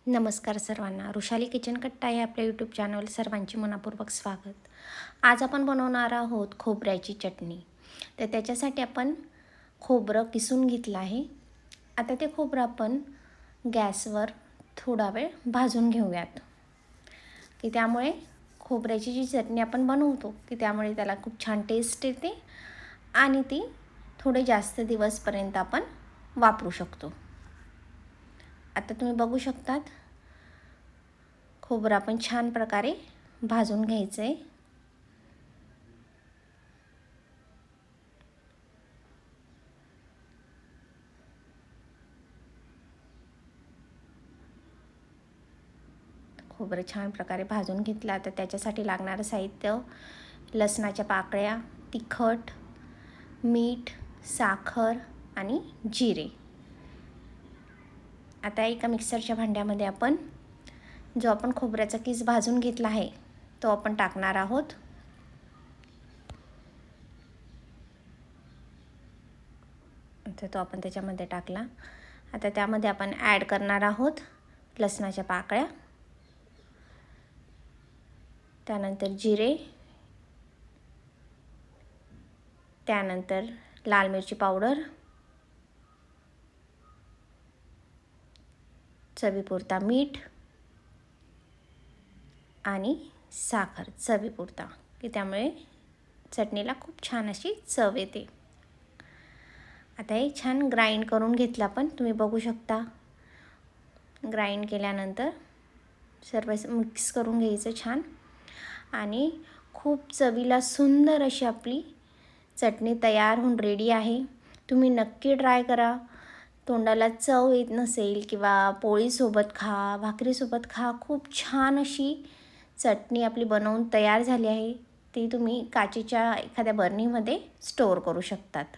नमस्कार सर्वांना. वृषाली किचन कट्टा या आपल्या यूट्यूब चॅनल सर्वांचे मनपूर्वक स्वागत. आज आपण बनवणार आहोत खोबऱ्याची चटणी. तर त्याच्यासाठी आपण खोबरं किसून घेतलं आहे. आता ते खोबरं आपण गॅसवर थोडा वेळ भाजून घेऊयात, की त्यामुळे खोबऱ्याची जी चटणी आपण बनवतो की त्यामुळे त्याला खूप छान टेस्ट येते आणि ती थोडे जास्त दिवसपर्यंत आपण वापरू शकतो. आता तुम्ही बघू शकतात, खोबरं आपण छान प्रकारे भाजून घ्यायचं आहे. खोबरं छान प्रकारे भाजून घेतलं. तर त्याच्यासाठी लागणारं साहित्य: लसणाच्या पाकळ्या, तिखट, मीठ, साखर आणि जिरे. आता एका मिक्सरच्या भांड्यामध्ये आपण जो आपण खोबऱ्याचा किस भाजून घेतला आहे तो आपण टाकणार आहोत. आता तो आपण त्याच्यामध्ये टाकला. आता त्यामध्ये आपण ॲड करणार आहोत लसणाच्या पाकळ्या, त्यानंतर जिरे, त्यानंतर लाल मिरची पावडर, चवीपुरता मीठ आणि साखर चवीपुरता, की त्यामुळे चटणीला खूप छान अशी चव येते. आता हे छान ग्राइंड करून घेतलं आपण. तुम्ही बघू शकता, ग्राइंड केल्यानंतर सर्व मिक्स करून घ्यायचं छान आणि खूप चवीला सुंदर अशी आपली चटणी तयार होऊन रेडी आहे. तुम्ही नक्की ट्राय करा. तोंडाला चव येत नसेल किंवा पोळीसोबत खा, भाकरीसोबत खा, खूप छान अशी चटणी आपली बनवून तयार झाली आहे. ती तुम्ही काचेच्या एखाद्या बरणीमध्ये स्टोअर करू शकतात.